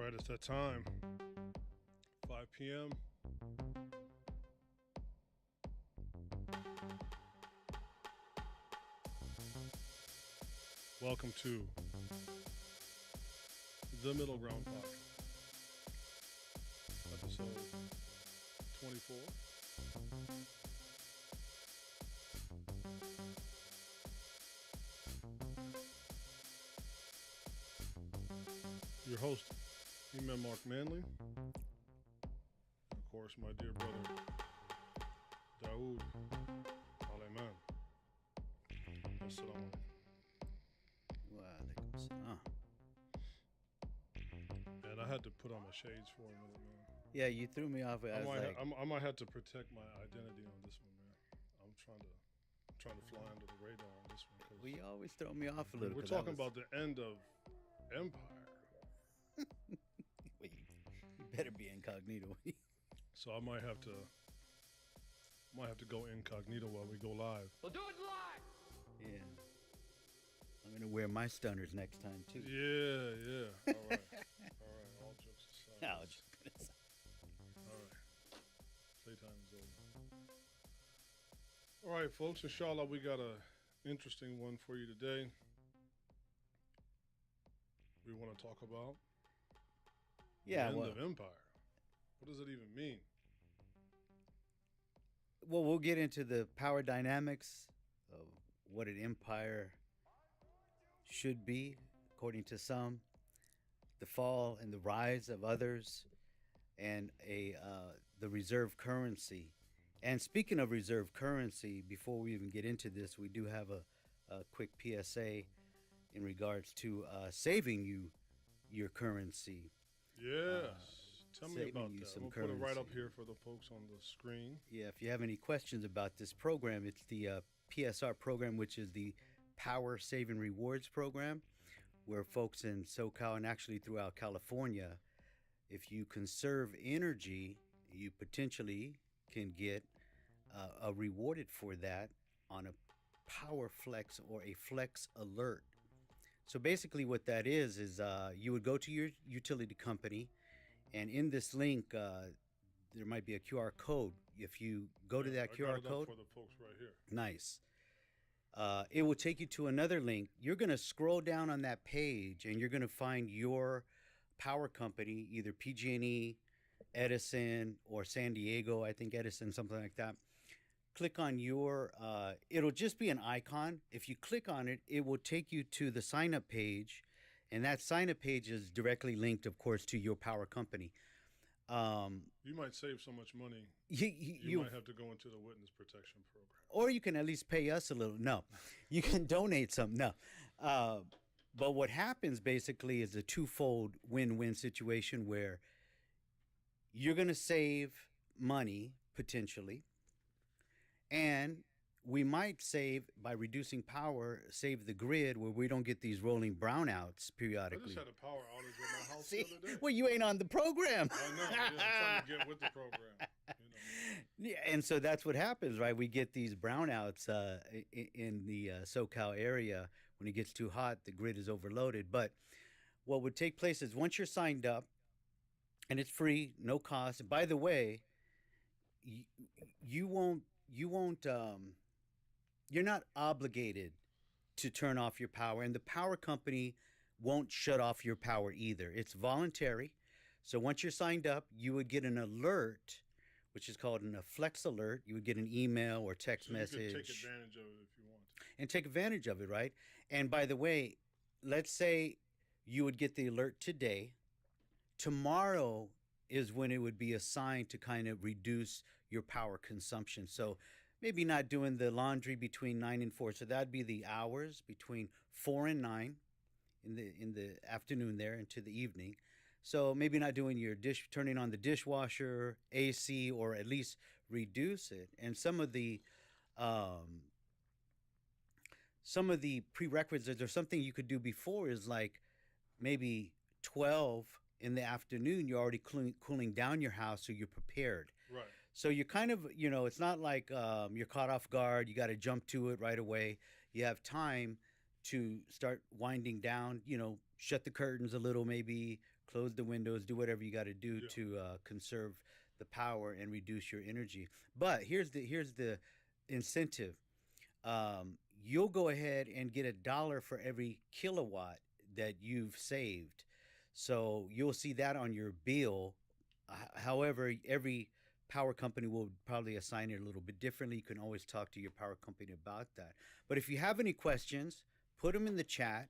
right, it's that time. 5 p.m. Welcome to the Middle Ground Podcast, episode 24. Your host, Imam Marc Manley. And of course, my dear brother, Dawud Aleman. Assalamu alaikum. And I had to put on my shades for a minute, man. Yeah, you threw me off. I might have to protect my identity on this one, man. I'm trying to fly under the radar on this one. Well, you always throw me off a little. We're talking about the end of empire. Wait, you better be incognito. So I might have to go incognito while we go live. We'll do it live. Yeah. I'm gonna wear my stunners next time too. Yeah. All right. All jokes aside. No, just gonna say. All right. Playtime is over. All right, folks. Inshallah, we got a interesting one for you today. We want to talk about the end of empire. What does it even mean? Well, we'll get into the power dynamics of what an empire should be, according to some, the fall and the rise of others, and the reserve currency. And speaking of reserve currency, before we even get into this, we do have a quick PSA in regards to saving you your currency. Yes. Tell me about that. I'm going to put it right up currency. here for the folks on the screen. Yeah, if you have any questions about this program, it's the PSR program, which is the Power Saving Rewards program, where folks in SoCal and actually throughout California, if you conserve energy, you potentially can get rewarded for that on a Power Flex or a Flex Alert. So basically what that is you would go to your utility company, and in this link, there might be a QR code. If you go to that QR code, for the folks right here. Nice. It will take you to another link. You're going to scroll down on that page, and you're going to find your power company, either PG&E, Edison, or San Diego. I think Edison, something like that. Click on your, it'll just be an icon. If you click on it, it will take you to the sign-up page, and that sign-up page is directly linked, of course, to your power company. You might save so much money. You might have to go into the witness protection program. Or you can at least pay us a little. No, you can donate some. No. But what happens basically is a twofold win-win situation where you're going to save money potentially, and we might save, by reducing power, save the grid where we don't get these rolling brownouts I periodically. just had a power outage at my house See? the other day. Well, you ain't on the program. I know. Yeah, I'm trying to get with the program. You know. Yeah, and so that's what happens, right? We get these brownouts in the SoCal area. When it gets too hot, the grid is overloaded. But what would take place is once you're signed up, and it's free, no cost. By the way, you're not obligated to turn off your power, and the power company won't shut off your power either. It's voluntary. So once you're signed up, you would get an alert, which is called a Flex Alert. You would get an email or text message. You can take advantage of it if you want to. And take advantage of it, right? And by the way, let's say you would get the alert today. Tomorrow is when it would be assigned to kind of reduce your power consumption. So maybe not doing the laundry between 9 and 4. So that'd be the hours between 4 and 9 in the afternoon there into the evening. So maybe not doing your turning on the dishwasher, AC, or at least reduce it. And some of the prerequisites or something you could do before is like maybe 12 in the afternoon, you're already cooling down your house, so you're prepared. Right. So you're kind of, it's not like you're caught off guard. You got to jump to it right away. You have time to start winding down, shut the curtains a little, maybe close the windows, do whatever you got to do Yeah. to conserve the power and reduce your energy. But here's the incentive. You'll go ahead and get $1 for every kilowatt that you've saved. So you'll see that on your bill. However, every power company will probably assign it a little bit differently. You can always talk to your power company about that. But if you have any questions, put them in the chat.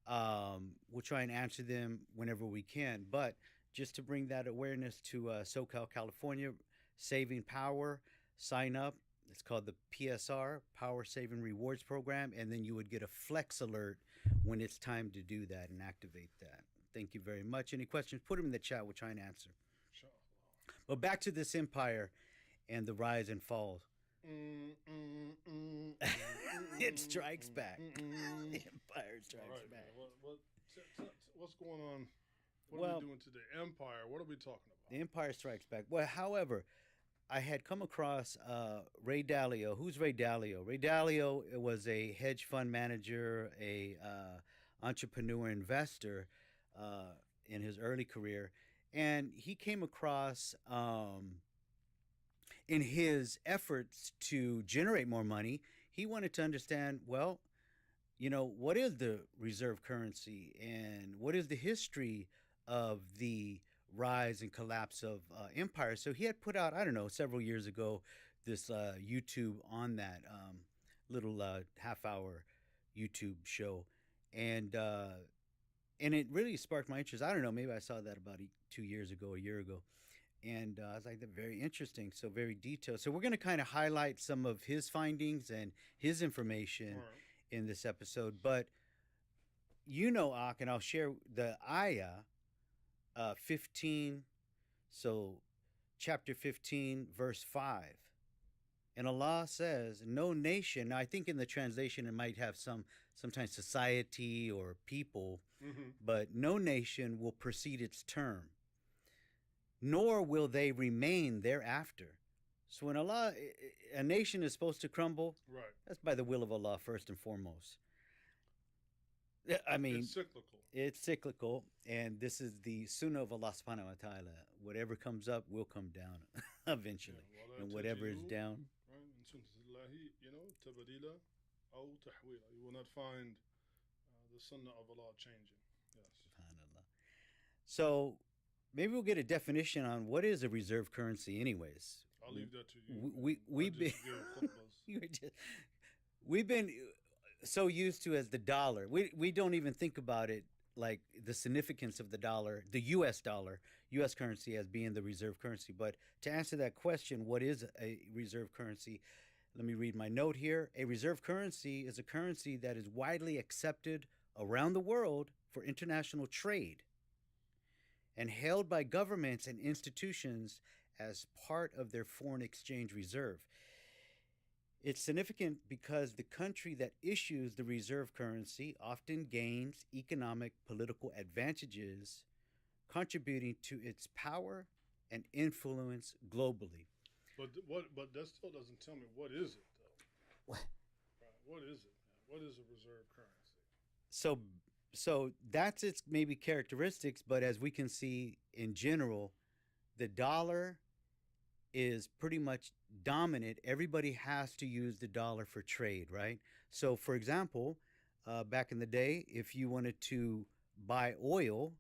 We'll try and answer them whenever we can. But just to bring that awareness to SoCal, California, saving power, sign up. It's called the PSR, Power Saving Rewards Program, and then you would get a flex alert when it's time to do that and activate that. Thank you very much. Any questions? Put them in the chat. We'll try and answer. Inshallah. But back to this empire and the rise and fall. It strikes back. The empire strikes Right, back. man. What's going on? What Well, are we doing today? Empire. What are we talking The about? empire strikes back. Well, however, I had come across Ray Dalio. Who's Ray Dalio? Ray Dalio was a hedge fund manager, a entrepreneur, investor in his early career, and he came across in his efforts to generate more money. He wanted to understand, well, what is the reserve currency and what is the history of the rise and collapse of empires. So he had put out, I don't know, several years ago, this YouTube on that little half-hour YouTube show, and it really sparked my interest. I don't know, maybe I saw that about 2 years ago, a year ago, and I was like, "That's very interesting." So very detailed. So we're going to kind of highlight some of his findings and his information All right. in this episode. But Ak, and I'll share the ayah 15, so chapter 15, verse 5. And Allah says, no nation, now I think in the translation it might have sometimes society or people, Mm-hmm. but no nation will precede its term, nor will they remain thereafter. So when a nation is supposed to crumble, Right. that's by the will of Allah first and foremost. I mean, It's cyclical. it's cyclical, and this is the sunnah of Allah subhanahu wa ta'ala. Whatever comes up will come down eventually. Yeah, And whatever is tajidu, down, right? In sunnatillahi, tabadila aw tahwila. You will not find the sunnah of Allah changing. Yes. subhanallah. So maybe we'll get a definition on what is a reserve currency anyways. I'll leave that to you. We've been You just give khutbahs. we've been so used to as the dollar. We don't even think about it like the significance of the dollar, the US dollar, US currency as being the reserve currency. But to answer that question, what is a reserve currency? Let me read my note here. A reserve currency is a currency that is widely accepted around the world for international trade and held by governments and institutions as part of their foreign exchange reserve. It's significant because the country that issues the reserve currency often gains economic political advantages, contributing to its power and influence globally. But that still doesn't tell me what is it though. What? Right. What is it? Man? What is a reserve currency? So that's its maybe characteristics, but as we can see in general, the dollar is pretty much dominant. Everybody has to use the dollar for trade, right? So, for example, back in the day, if you wanted to buy oil,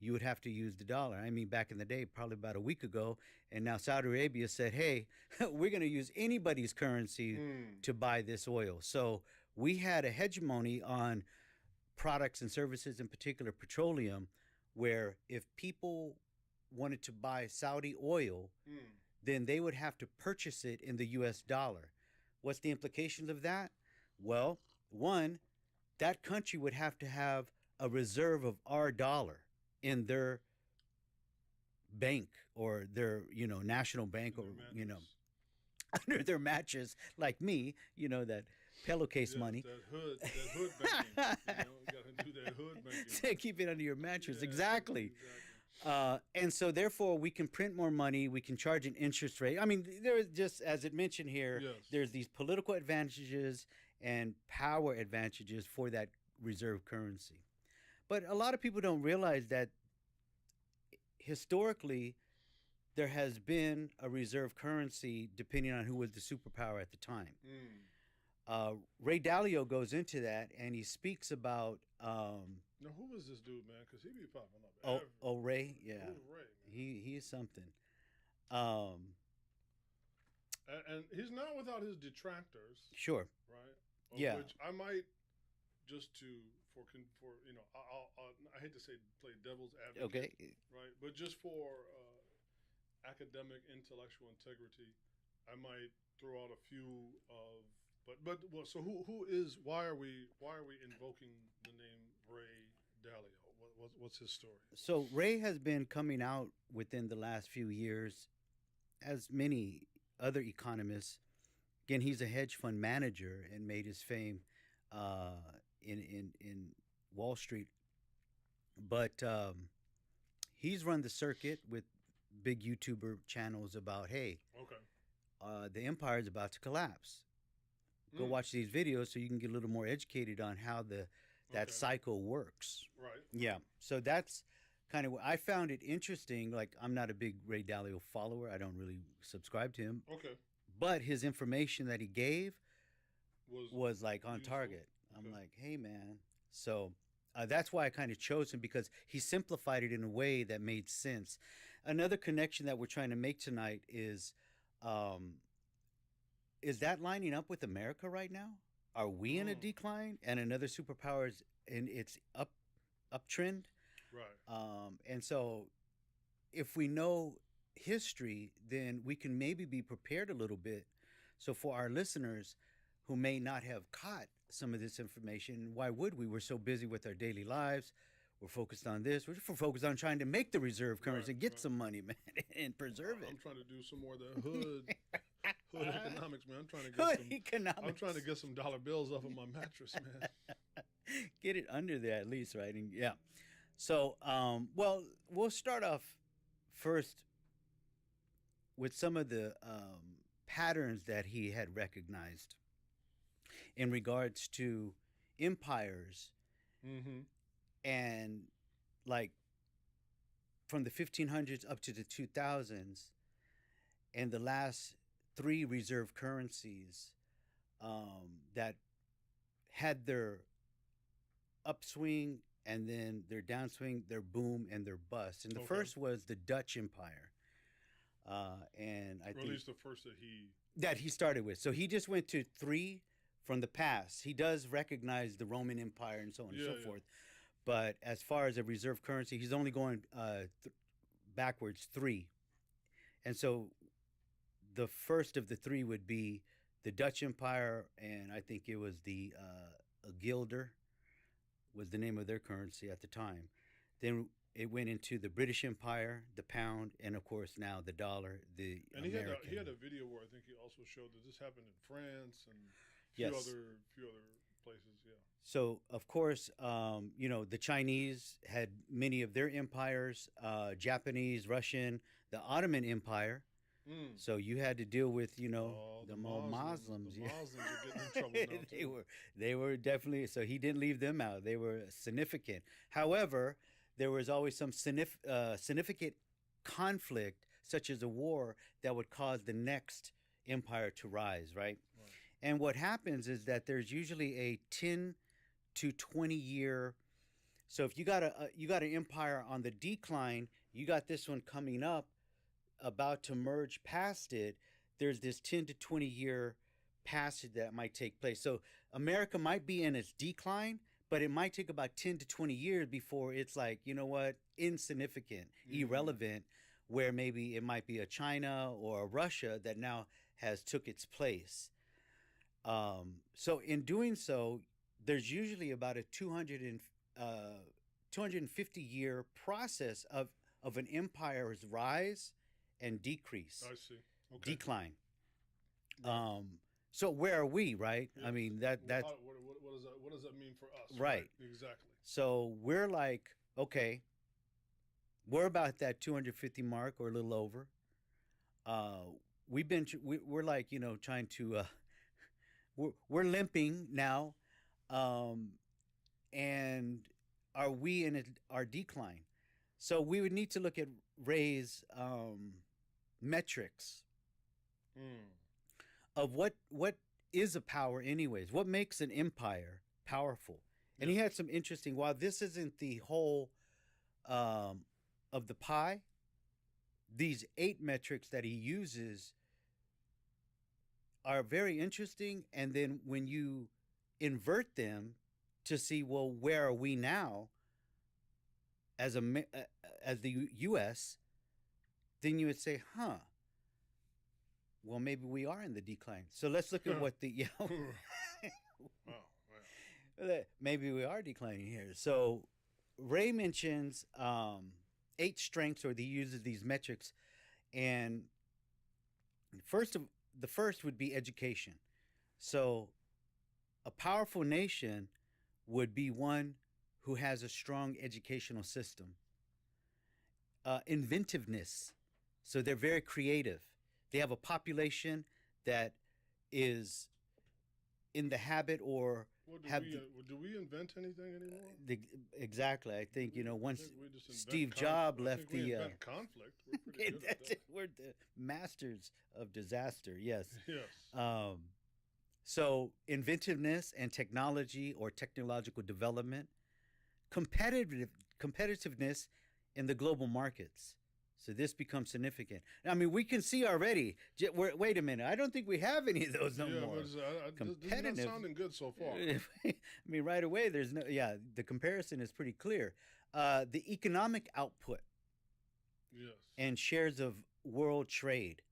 you would have to use the dollar. I mean, back in the day, probably about a week ago, and now Saudi Arabia said, hey, we're going to use anybody's currency to buy this oil. So we had a hegemony on products and services, in particular petroleum, where if people wanted to buy Saudi oil, then they would have to purchase it in the US dollar. What's the implications of that? Well, one, that country would have to have a reserve of our dollar in their bank or their, national bank, or, under their mattress, like me, that pillowcase money. That hood banking. You got to do that hood banking. Keep it under your mattress. Yeah, Exactly. And so therefore we can print more money, we can charge an interest rate. I mean, there's just, as it mentioned here, Yes. there's these political advantages and power advantages for that reserve currency. But a lot of people don't realize that historically, there has been a reserve currency depending on who was the superpower at the time. Mm. Ray Dalio goes into that and he speaks about. Now, who was this dude, man? Because he be popping up. Ray, yeah, Who's Ray, man? he is something. Um, and he's not without his detractors, sure, right? Yeah. Which I might just for I hate to say play devil's advocate, okay, right? But just for academic intellectual integrity, I might throw out a few of. But well, so who is? Why are we invoking the name Ray Dalio? What's his story? So Ray has been coming out within the last few years, as many other economists. Again, he's a hedge fund manager and made his fame in Wall Street. But he's run the circuit with big YouTuber channels about, hey, Okay. The empire is about to collapse. Go watch these videos so you can get a little more educated on how that cycle works. Right. Yeah. So that's kind of what I found it interesting. Like, I'm not a big Ray Dalio follower. I don't really subscribe to him. Okay. But his information that he gave was like on useful. target. Okay. I'm like, hey, man. So that's why I kind of chose him, because he simplified it in a way that made sense. Another connection that we're trying to make tonight is that lining up with America right now? Are we in a decline and another superpower is in its uptrend? Right. And so if we know history, then we can maybe be prepared a little bit. So for our listeners who may not have caught some of this information, why would we? We're so busy with our daily lives. We're focused on this. We're focused on trying to make the reserve currency, get some money, man, and preserve it. I'm trying to do some more of the hood economics, man. I'm trying to get some dollar bills off of my mattress, man. Get it under there at least, right? And yeah. So, well, we'll start off first with some of the patterns that he had recognized in regards to empires. Mm-hmm. And like from the 1500s up to the 2000s, and the last three reserve currencies that had their upswing and then their downswing, their boom and their bust. And the first was the Dutch Empire. And I think at least the first that he started with. So he just went to three from the past. He does recognize the Roman Empire and so on and so forth. But as far as a reserve currency, he's only going backwards three. And so the first of the three would be the Dutch Empire, and I think it was the guilder was the name of their currency at the time. Then it went into the British Empire, the pound, and of course now the dollar, the American. He had a video where I think he also showed that this happened in France and a few other places, yeah. So, of course, the Chinese had many of their empires, Japanese, Russian, the Ottoman Empire. So you had to deal with, the Muslims. The Muslims are getting in trouble now, too. They were definitely, so he didn't leave them out. They were significant. However, there was always some significant conflict, such as a war, that would cause the next empire to rise, right? And what happens is that there's usually a 10 to 20 year. So if you got an empire on the decline, you got this one coming up, about to merge past it. There's this 10 to 20 year passage that might take place. So America might be in its decline, but it might take about 10 to 20 years before it's like, you know what, insignificant, irrelevant, where maybe it might be a China or a Russia that now has took its place. So in doing so, there's usually about a 250 year process of an empire's rise and decrease. I see. Okay. Decline. So where are we, right? Yeah. I mean, that what does that mean for us? Right. Exactly. So we're like, okay, we're about that 250 mark or a little over. We're like, trying to we're limping now, and are we in our decline? So we would need to look at Ray's metrics Mm. of what is a power anyways, what makes an empire powerful. And Yeah. he had some interesting, while this isn't the whole um, of the pie, these 8 metrics that he uses are very interesting. And then when you invert them to see, well, where are we now as as the U.S., then you would say, huh, well, maybe we are in the decline. So let's look at what the Wow. Wow. maybe we are declining here. So Ray mentions 8 strengths, or he uses these metrics, and the first would be education. So a powerful nation would be one who has a strong educational system. Inventiveness, so they're very creative. They have a population that is in the habit or Well, have do we invent anything anymore? exactly. I think I once think we just invent Steve Jobs I left think we the invent conflict. We're pretty good at that. we're the masters of disaster. Yes. Yes. So inventiveness and technology or technological development, competitiveness in the global markets. So this becomes significant. I mean, we can see already. Wait a minute. I don't think we have any of those no more. But this is not sounding good so far. I mean, right away, there's no. Yeah, the comparison is pretty clear. The economic output Yes. and shares of world trade,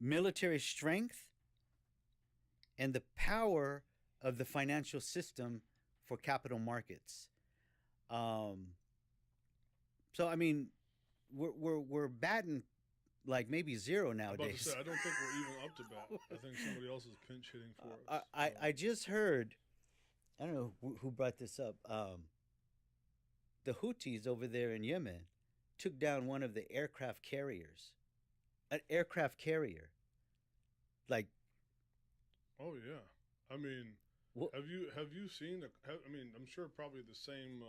military strength, and the power of the financial system for capital markets. So I mean, we're batting like maybe zero I'm about to nowadays. say, I don't think we're even up to bat. I think somebody else is pinch hitting for us. I just heard, I don't know who brought this up. The Houthis over there in Yemen took down one of the aircraft carriers, an aircraft carrier. Like, Oh yeah. I mean, what? have you seen? I mean, I'm sure probably the same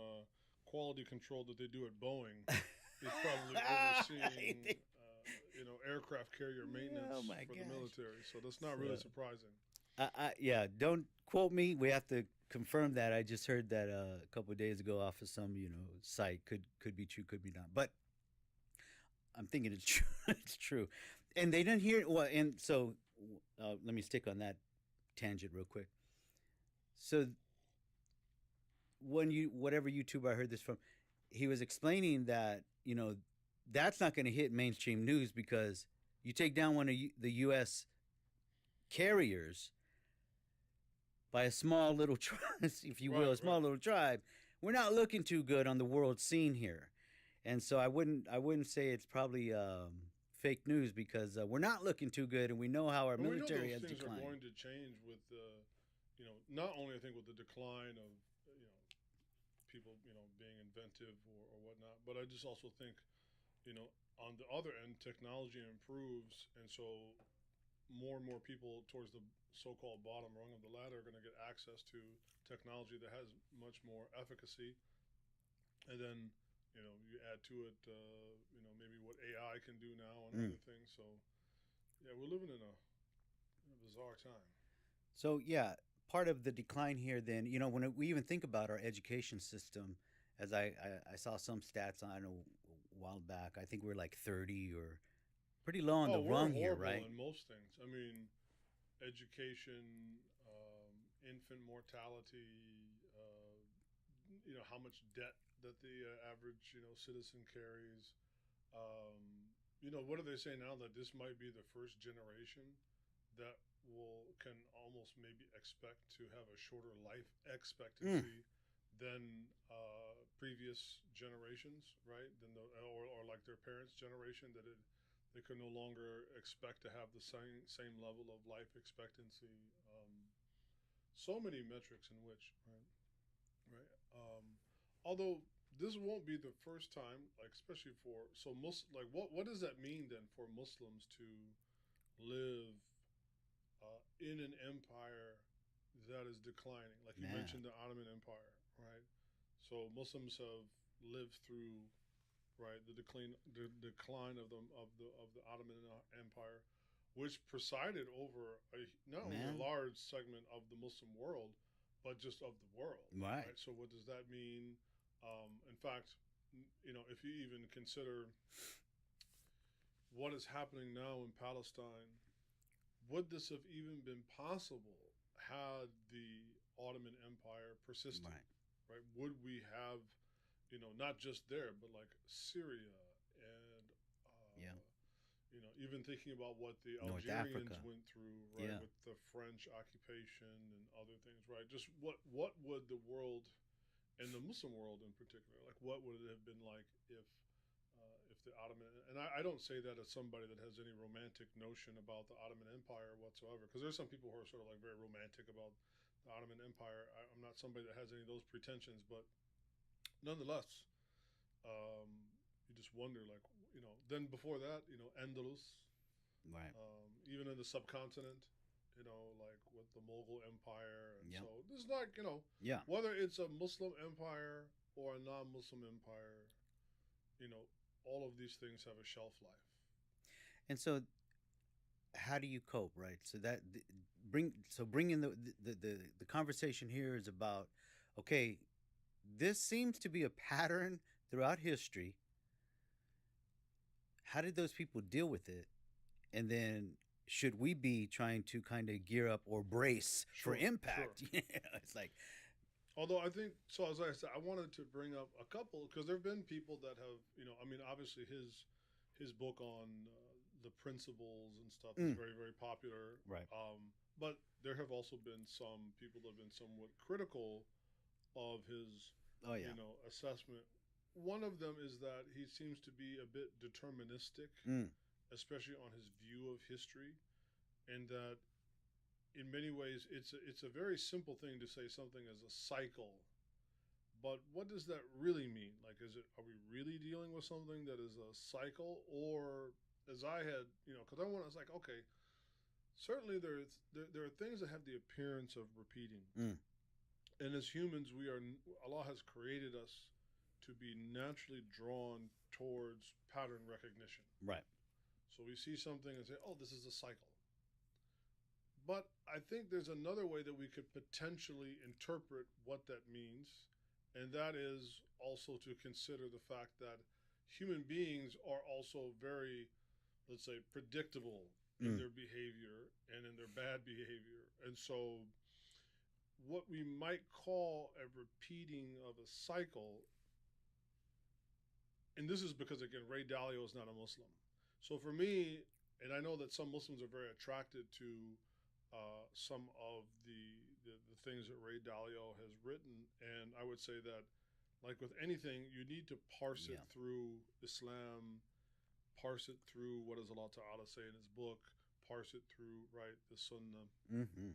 quality control that they do at Boeing is probably overseeing, aircraft carrier maintenance Oh my for the gosh. military. So that's not really surprising. Yeah, don't quote me. We have to confirm that. I just heard that a couple of days ago off of some site. Could be true, could be not. But I'm thinking it's true. It's true. And they didn't hear. Well, and so let me stick on that tangent real quick. So whatever YouTuber I heard this from, he was explaining that that's not going to hit mainstream news because you take down one of the U.S. carriers by a small little tribe, if you will, a small little tribe. We're not looking too good on the world scene here, and so I wouldn't say it's probably fake news because we're not looking too good, and we know how our military has things declined. are going to change with not only I think with the decline of people being inventive or whatnot, but I just also think on the other end technology improves, and so more and more people towards the so-called bottom rung of the ladder are going to get access to technology that has much more efficacy, and then you add to it maybe what AI can do now and other things. So yeah, we're living in a bizarre time. So yeah, part of the decline here, then when we even think about our education system, as I saw some stats I know a while back. I think we're like 30 or pretty low on the rung here, right? In most things. I mean, education, infant mortality, how much debt that the average citizen carries. What do they say now that this might be the first generation that can almost maybe expect to have a shorter life expectancy than previous generations, right? Or like their parents' generation, that they could no longer expect to have the same level of life expectancy. So many metrics in which, right? Although this won't be the first time, like especially what does that mean then for Muslims to live in an empire that is declining? Like you mentioned, the Ottoman Empire, right? So Muslims have lived through right? The decline of the Ottoman Empire, which presided over not only a Man, large segment of the Muslim world, but just of the world, right, right? So what does that mean? In fact, if you even consider what is happening now in Palestine, would this have even been possible had the Ottoman Empire persisted? right, Right? Would we have, not just there, but like Syria and, yeah, even thinking about what the North Algerians Africa, went through, right, yeah, with the French occupation and other things, right? Just what would the world and the Muslim world in particular, like what would it have been like if the Ottoman, and I don't say that as somebody that has any romantic notion about the Ottoman Empire whatsoever, because there's some people who are sort of like very romantic about the Ottoman Empire. I'm not somebody that has any of those pretensions, but nonetheless, um, you just wonder, like, then before that, Andalus, right, even in the subcontinent, like with the Mughal Empire, and yeah, so there's like, yeah. whether it's a Muslim empire or a non-Muslim empire, you know, all of these things have a shelf life. And so, how do you cope, right? So that bring in the conversation here is about, okay, this seems to be a pattern throughout history. How did those people deal with it? And then should we be trying to kind of gear up or brace for Sure, sure. impact? It's like, Although I think so, as I said, I wanted to bring up a couple because there have been people that have, I mean, obviously his book on the principles and stuff is mm, very very popular. right. But there have also been some people that have been somewhat critical of his, Oh yeah. assessment. One of them is that he seems to be a bit deterministic, Mm, especially on his view of history, and that in many ways it's a very simple thing to say something as a cycle, but what does that really mean? Like, are we really dealing with something that is a cycle, or as I had, because I was like, okay, certainly there are things that have the appearance of repeating, mm, and as humans, Allah has created us to be naturally drawn towards pattern recognition. right. So we see something and say, oh, this is a cycle. But I think there's another way that we could potentially interpret what that means, and that is also to consider the fact that human beings are also very, let's say, predictable in Mm, their behavior and in their bad behavior. And so, what we might call a repeating of a cycle, and this is because, again, Ray Dalio is not a Muslim. So, for me, and I know that some Muslims are very attracted to some of the things that Ray Dalio has written. And I would say that, like with anything, you need to parse it yeah. through Islam, parse it through what does Allah Ta'ala say in his book, parse it through, right, the Sunnah. Mm-hmm.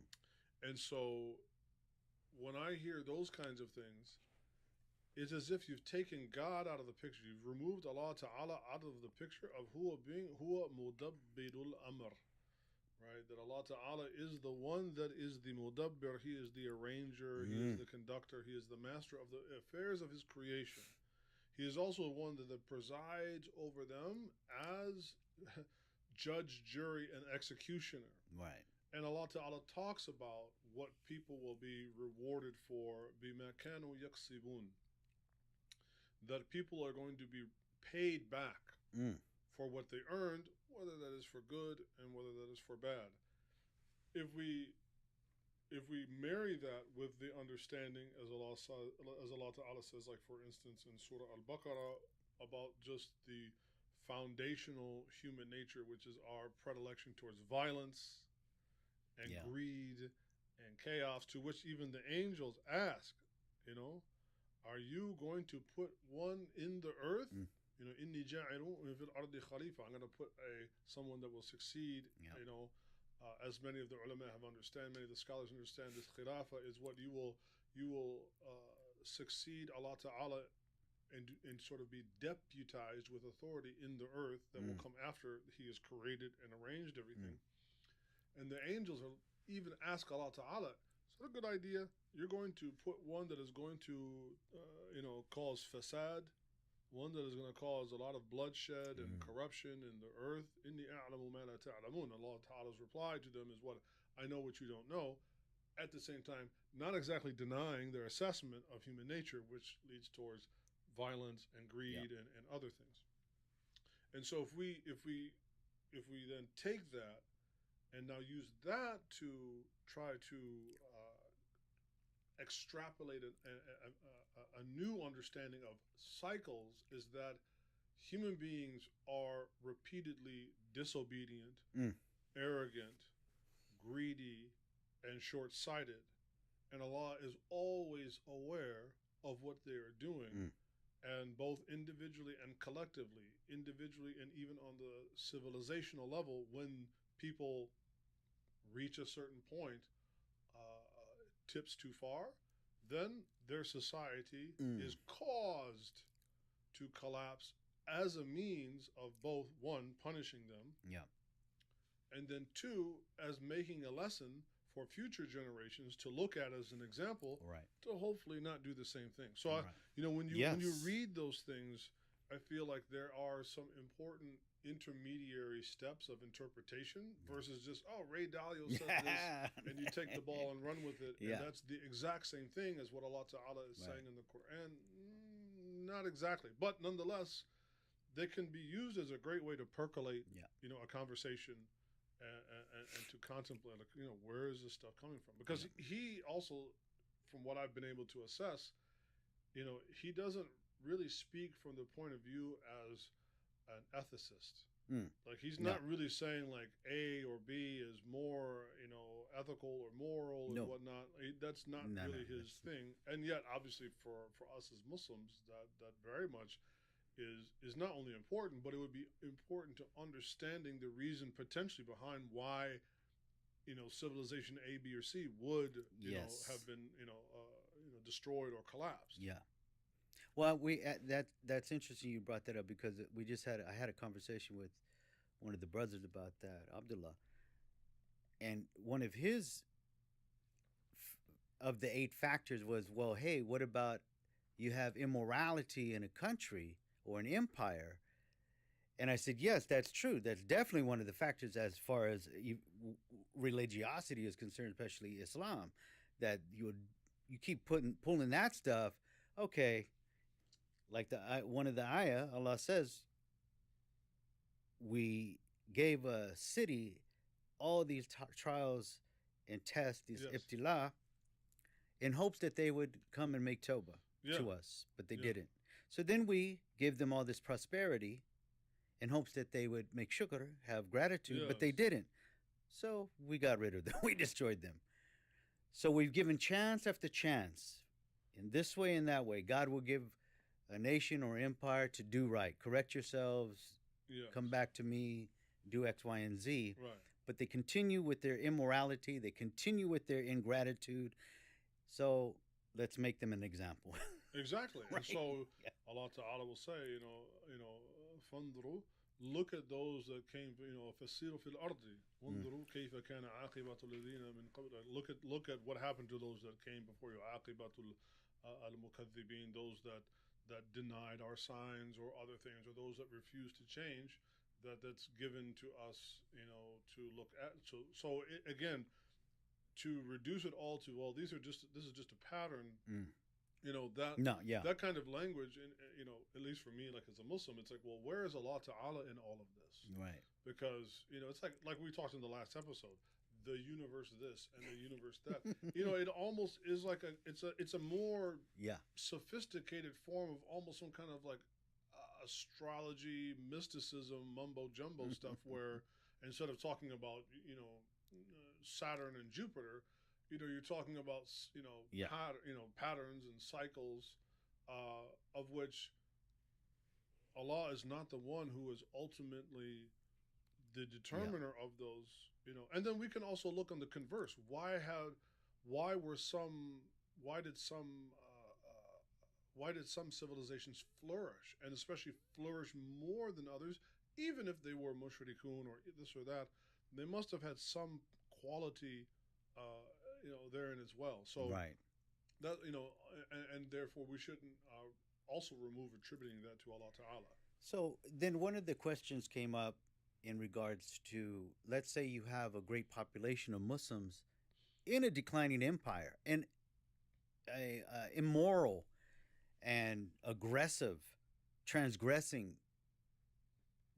And so when I hear those kinds of things, it's as if you've taken God out of the picture. You've removed Allah Ta'ala out of the picture of huwa mudabbirul amr, right? That Allah Ta'ala is the one that is the mudabbir, He is the arranger, He is Mm, the conductor, He is the master of the affairs of His creation. He is also the one that presides over them as judge, jury, and executioner. right. And Allah Ta'ala talks about what people will be rewarded for, بِمَا كَانُوا يَكْسِبُونَ, that people are going to be paid back Mm, for what they earned, whether that is for good and whether that is for bad. If we marry that with the understanding, as Allah Ta'ala says, like for instance in Surah Al-Baqarah, about just the foundational human nature, which is our predilection towards violence and yeah. greed and chaos, to which even the angels ask, you know, are you going to put one in the earth? Mm, Inni ja'ilu fil ardi khalifa. I'm going to put someone that will succeed. yeah. As many of the ulama have understand, many of the scholars understand, this khilafa is what you will succeed Allah Ta'ala and sort of be deputized with authority in the earth that will Mm, come after He has created and arranged everything. mm, And the angels are even ask Allah Ta'ala, is that a good idea? You're going to put one that is going to, cause fasad, one that is going to cause a lot of bloodshed and corruption in the earth. Inni a'lamu ma la ta'lamun. Allah Ta'ala's reply to them is what? I know what you don't know. At the same time, not exactly denying their assessment of human nature, which leads towards violence and greed and other things. And so if we then take that and now use that to try to extrapolate a new understanding of cycles, is that human beings are repeatedly disobedient, arrogant, greedy, and short-sighted, and Allah is always aware of what they are doing, and both individually and collectively, individually and even on the civilizational level, when people reach a certain point, tips too far, then their society is caused to collapse as a means of both, one, punishing them, and then two, as making a lesson for future generations to look at as an example, to hopefully not do the same thing. So, when you read those things, I feel like there are some important intermediary steps of interpretation versus just, Ray Dalio said this, and you take the ball and run with it, and that's the exact same thing as what Allah Ta'ala is saying in the Quran. Not exactly, but nonetheless, they can be used as a great way to percolate, a conversation. And to contemplate, like, where is this stuff coming from? Because he also, from what I've been able to assess, he doesn't really speak from the point of view as an ethicist. Like, he's not really saying like A or B is more, ethical or moral and whatnot. That's not really his thing. And yet, obviously, for us as Muslims, that very much is not only important, but it would be important to understanding the reason potentially behind why, civilization A, B, or C would, have been, destroyed or collapsed. Yeah. Well, that's interesting you brought that up, because I had a conversation with one of the brothers about that, Abdullah, and one of his of the 8 factors was, well, hey, what about you have immorality in a country or an empire? And I said, yes, that's true. That's definitely one of the factors as far as religiosity is concerned, especially Islam, that you keep pulling that stuff. Okay, like one of the ayah, Allah says, we gave a city all these trials and tests, these ibtila, in hopes that they would come and make tawbah to us, but they didn't. So then we give them all this prosperity in hopes that they would make shukr, have gratitude, but they didn't. So we got rid of them. We destroyed them. So we've given chance after chance, in this way and that way. God will give a nation or empire to do right. Correct yourselves. Come back to me. Do X, Y, and Z. Right. But they continue with their immorality. They continue with their ingratitude. So let's make them an example. Exactly. Right. And so Allah Ta'ala will say, فَانْظُرُوا, look at those that came, فَسِيرُوا فِي الْأَرْضِ وَانْظُرُوا كَيْفَ كَانَ عَاقِبَةُ الَّذِينَ مِنْ قَبْلِ. Look at what happened to those that came before you, عَاقِبَةُ الْمُكَذِّبِينَ, those that denied our signs or other things, or those that refused to change, that's given to us, to look at. So again, to reduce it all to, well, this is just a pattern. That kind of language, at least for me, like as a Muslim, it's like, well, where is Allah Ta'ala in all of this? Right. Because, it's like we talked in the last episode, the universe this and the universe that. It almost is like it's a more sophisticated form of almost some kind of like astrology, mysticism, mumbo jumbo stuff, where instead of talking about, Saturn and Jupiter, you're talking about, patterns and cycles, of which Allah is not the one who is ultimately the determiner of those, And then we can also look on the converse. Why did some civilizations flourish, and especially flourish more than others, even if they were mushrikun or this or that? They must have had some quality, therein as well. So that and therefore we shouldn't also remove attributing that to Allah Ta'ala. So then one of the questions came up in regards to, let's say you have a great population of Muslims in a declining empire and a immoral and aggressive, transgressing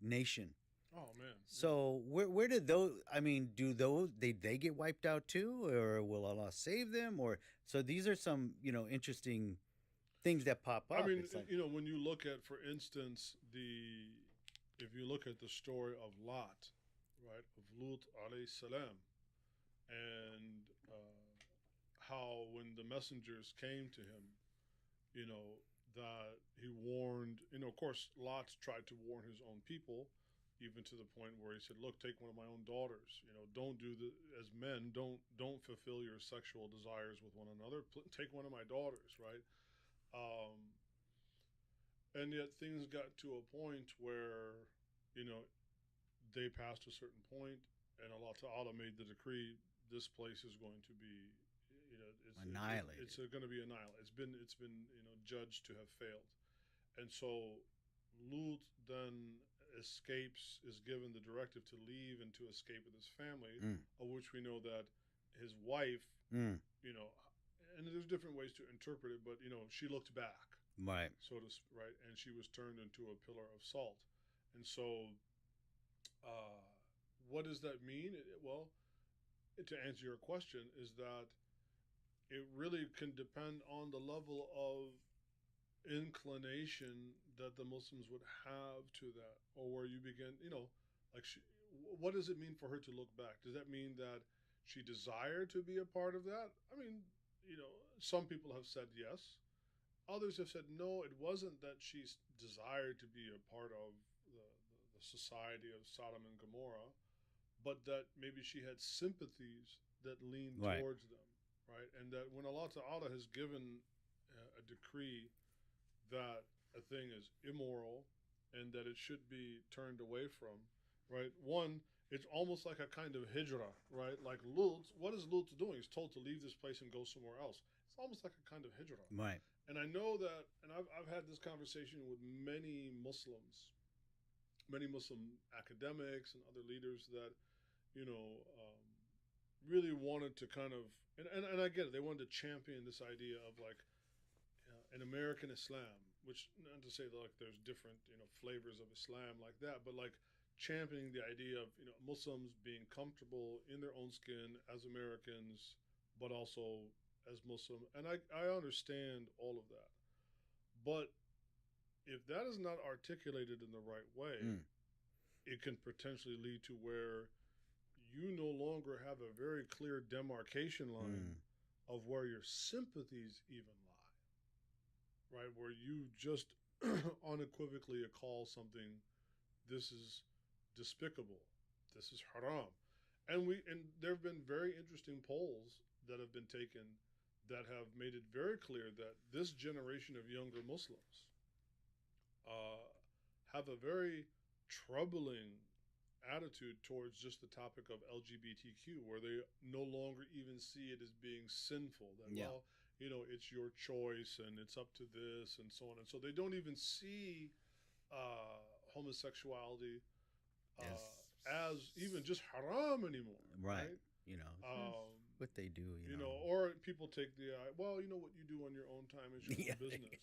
nation. Oh man. So where did those? I mean, do those they get wiped out too, or will Allah save them? Or so these are some interesting things that pop I up. mean, It's like, when you look at, for instance, if you look at the story of Lot, right, of Lut alayhi salam, and how when the messengers came to him, you know, that he warned, of course, Lot tried to warn his own people, even to the point where he said, "Look, take one of my own daughters. Don't do the as men. Don't fulfill your sexual desires with one another. Take one of my daughters, right?" Um, and yet things got to a point where, you know, they passed a certain point, and Allah Ta'ala made the decree: this place is going to be, annihilated. It's going to be annihilated. It's been judged to have failed, and so Lut then is given the directive to leave and to escape with his family, of which we know that his wife, you know, and there's different ways to interpret it, but she looked back, right, so to right, and she was turned into a pillar of salt, and so. What does that mean? Well, to answer your question, is that it really can depend on the level of inclination that the Muslims would have to that, or where you begin, like what does it mean for her to look back? Does that mean that she desired to be a part of that? I mean, some people have said yes. Others have said no, it wasn't that she desired to be a part of the society of Sodom and Gomorrah, but that maybe she had sympathies that leaned right, towards them, right? And that when Allah Ta'ala has given a decree that a thing is immoral and that it should be turned away from, right? One, it's almost like a kind of hijrah, right? Like Lut, what is Lut doing? He's told to leave this place and go somewhere else. It's almost like a kind of hijrah. right. And I know that, and I've had this conversation with many Muslims, many Muslim academics and other leaders that, really wanted to kind of, and I get it, they wanted to champion this idea of like an American Islam, which not to say that like there's different, flavors of Islam like that, but like championing the idea of, Muslims being comfortable in their own skin as Americans, but also as Muslim. And I understand all of that. But if that is not articulated in the right way, it can potentially lead to where you no longer have a very clear demarcation line of where your sympathies even lie, right? Where you just unequivocally call something, this is despicable, this is haram. And there have been very interesting polls that have been taken that have made it very clear that this generation of younger Muslims have a very troubling attitude towards just the topic of LGBTQ, where they no longer even see it as being sinful. That, Yeah. well, it's your choice and it's up to this and so on. And so they don't even see homosexuality as even just haram anymore. Right. Right? What they do, or people take the, well, what you do on your own time is your own business.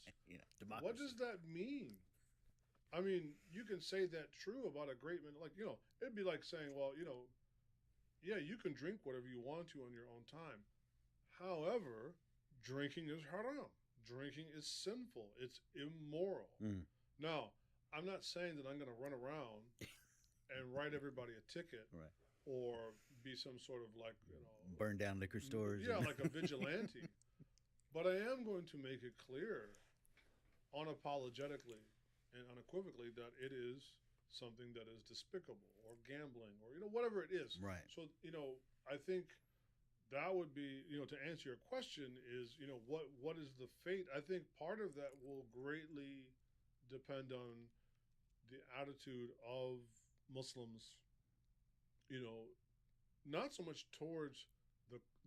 Democracy. What does that mean? I mean, you can say that true about a great man. Like, it'd be like saying, well, yeah, you can drink whatever you want to on your own time. However, drinking is haram. Drinking is sinful. It's immoral. Now, I'm not saying that I'm going to run around and write everybody a ticket, right, or be some sort of like, burn down liquor stores. Yeah, like a vigilante. But I am going to make it clear, unapologetically and unequivocally, that it is something that is despicable, or gambling, or whatever it is. Right. So I think that would be, to answer your question is, what is the fate? I think part of that will greatly depend on the attitude of Muslims, not so much towards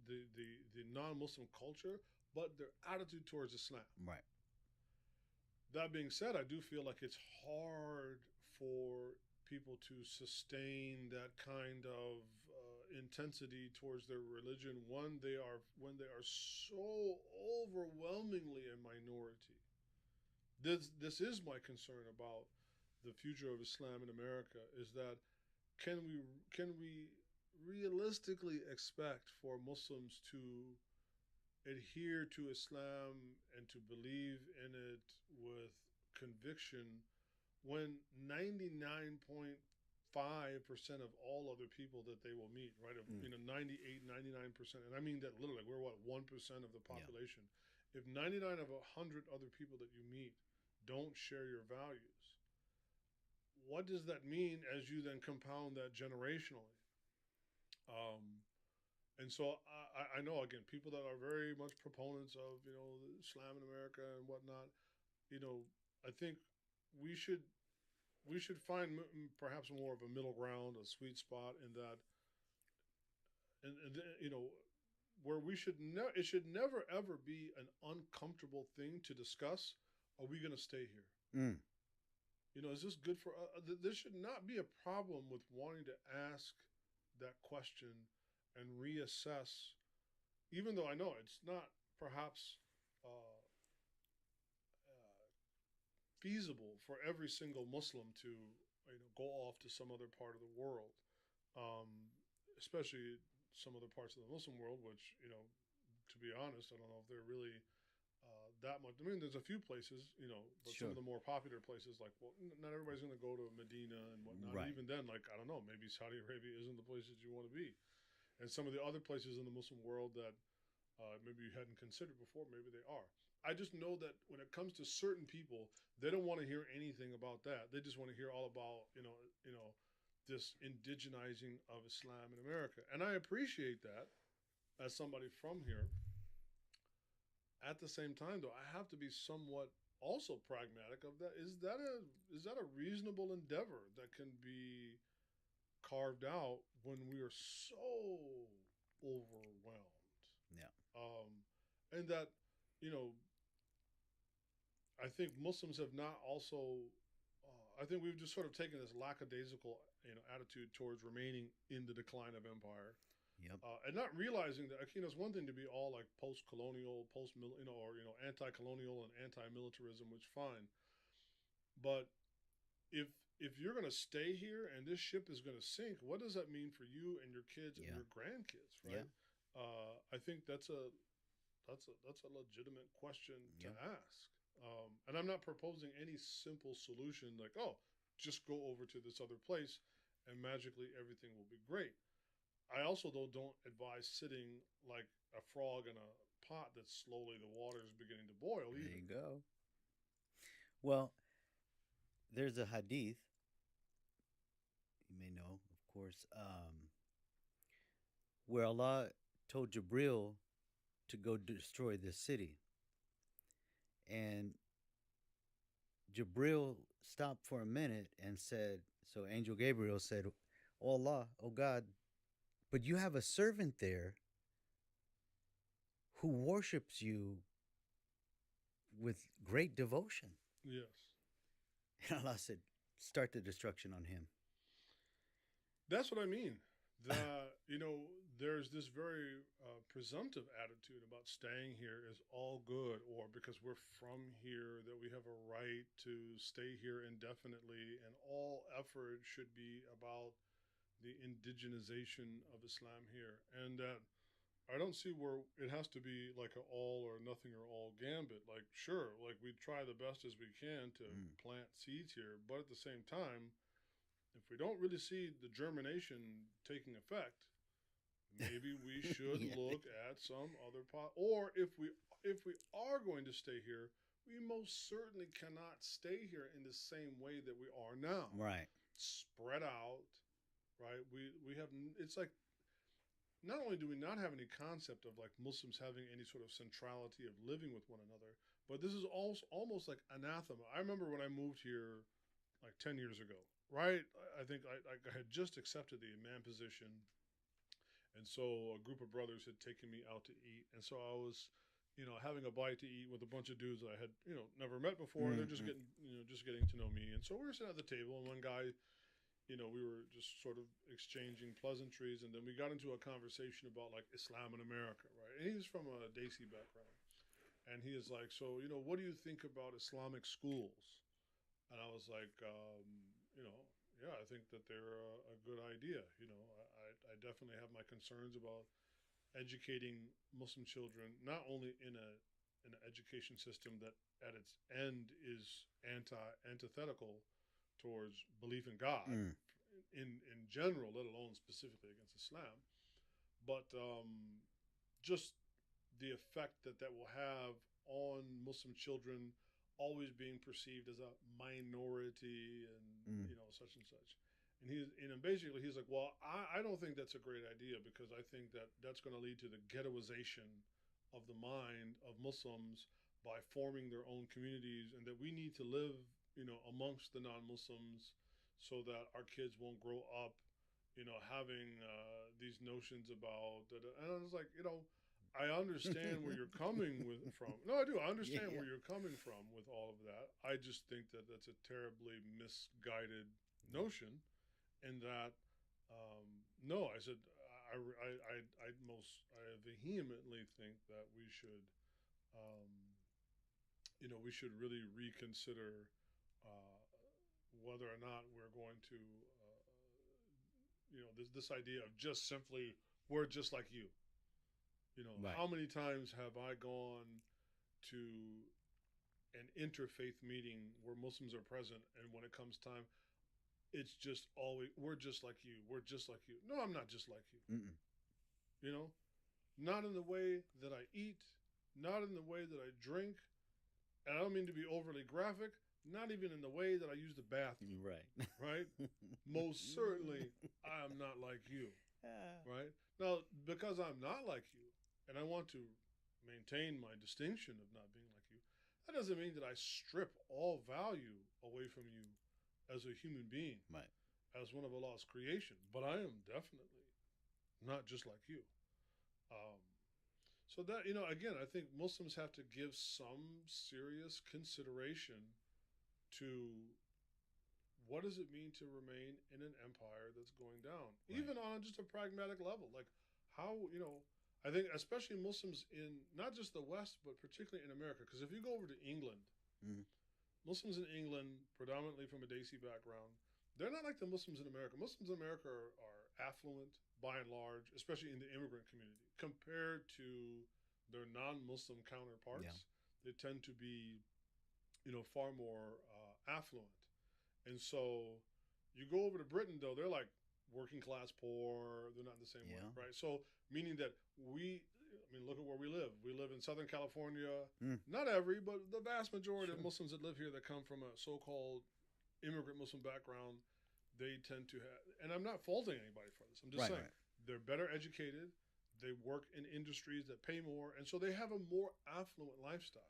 the non-Muslim culture, but their attitude towards Islam. Right. That being said, I do feel like it's hard for people to sustain that kind of intensity towards their religion when they are so overwhelmingly a minority. This is my concern about the future of Islam in America. Is that can we realistically expect for Muslims to adhere to Islam and to believe in it with conviction when 99.5% of all other people that they will meet, right? Mm. 98, 99%, and I mean that literally, we're what, 1% of the Yeah. population. If 99 of 100 other people that you meet don't share your values, what does that mean as you then compound that generationally? Um, And so I know again people that are very much proponents of Islam in America and whatnot. You know, I think we should we should find perhaps more of a middle ground, a sweet spot in that, and where we should it should never ever be an uncomfortable thing to discuss. Are we going to stay here? Mm. Is this good for? There should not be a problem with wanting to ask that question and reassess, even though I know it's not perhaps feasible for every single Muslim to go off to some other part of the world, um, especially some other parts of the Muslim world, which to be honest, I don't know if they're really that much. I mean, there's a few places, but some Sure. of the more popular places, like, well, not everybody's going to go to Medina and whatnot. Right. Even then, like, I don't know, maybe Saudi Arabia isn't the place that you want to be. And some of the other places in the Muslim world that maybe you hadn't considered before, maybe they are. I just know that when it comes to certain people, they don't want to hear anything about that. They just want to hear all about this indigenizing of Islam in America, and I appreciate that as somebody from here. At the same time, though, I have to be somewhat also pragmatic of that. Is that a reasonable endeavor that can be carved out when we are so overwhelmed? Yeah. And that, you know, I think Muslims have not also. I think we've just sort of taken this lackadaisical, attitude towards remaining in the decline of empire, Yep. and not realizing that it's one thing to be all like post-colonial, or anti-colonial and anti-militarism, which fine, but if you're going to stay here and this ship is going to sink, what does that mean for you and your kids and Yeah. your grandkids, Yeah. right? I think that's a legitimate question to Yeah. ask. And I'm not proposing any simple solution like, oh, just go over to this other place and magically everything will be great. I also, though, don't advise sitting like a frog in a pot that slowly the water is beginning to boil There either. you go. Well, there's a hadith you may know, of course, where Allah told Jibril to go destroy this city, and Jibril stopped for a minute and said, so Angel Gabriel said, "Oh Allah, oh God, but you have a servant there who worships you with great devotion." Yes. And Allah said, "Start the destruction on him." That's what I mean. There's this very presumptive attitude about staying here is all good, or because we're from here that we have a right to stay here indefinitely, and all effort should be about the indigenization of Islam here. And I don't see where it has to be like an all or nothing or all gambit. Like, sure, like we try the best as we can to plant seeds here, but at the same time, if we don't really see the germination taking effect, maybe we should Yeah. look at some other pot. Or if we are going to stay here, we most certainly cannot stay here in the same way that we are now. Right. Spread out, right? We have. It's like not only do we not have any concept of like Muslims having any sort of centrality of living with one another, but this is also almost like anathema. I remember when I moved here like 10 years ago, right? I think I had just accepted the imam position. And so a group of brothers had taken me out to eat. And so I was having a bite to eat with a bunch of dudes that I had, never met before. Mm-hmm. They're just getting to know me. And so we were sitting at the table, and one guy, we were just sort of exchanging pleasantries, and then we got into a conversation about like Islam in America, right? And he's from a Desi background, and he is like, so what do you think about Islamic schools? And I was like, yeah, I think that they're a good idea. I definitely have my concerns about educating Muslim children, not only in an education system that at its end is antithetical towards belief in God in general, let alone specifically against Islam, but just the effect that will have on Muslim children always being perceived as a minority and such and such. And basically he's like, well, I don't think that's a great idea because I think that that's going to lead to the ghettoization of the mind of Muslims by forming their own communities, and that we need to live, amongst the non-Muslims so that our kids won't grow up, having these notions about. And I was like, I understand where you're coming from. No, I do. I understand where you're coming from with all of that. I just think that that's a terribly misguided notion, and that no, I said I vehemently think that we should, we should really reconsider whether or not we're going to, this idea of just simply we're just like you. Right. How many times have I gone to an interfaith meeting where Muslims are present, and when it comes time, it's just always, we're just like you. We're just like you. No, I'm not just like you. Mm-mm. Not in the way that I eat, not in the way that I drink, and I don't mean to be overly graphic, not even in the way that I use the bathroom. Right. Right? Most certainly, I am not like you. Right? Now, because I'm not like you, and I want to maintain my distinction of not being like you, that doesn't mean that I strip all value away from you as a human being, Right. as one of Allah's creation. But I am definitely not just like you. So that, again, I think Muslims have to give some serious consideration to what does it mean to remain in an empire that's going down, Right. even on just a pragmatic level. Like how, I think especially Muslims in not just the West, but particularly in America. Because if you go over to England, Muslims in England, predominantly from a Desi background, they're not like the Muslims in America. Muslims in America are affluent by and large, especially in the immigrant community, compared to their non-Muslim counterparts. Yeah. They tend to be, far more affluent. And so you go over to Britain, though, they're like working class poor. They're not in the same way, right? So meaning that look at where we live. We live in Southern California. Not every, but the vast majority of Muslims that live here that come from a so-called immigrant Muslim background, they tend to have, and I'm not faulting anybody for this. I'm just saying they're better educated. They work in industries that pay more, and so they have a more affluent lifestyle.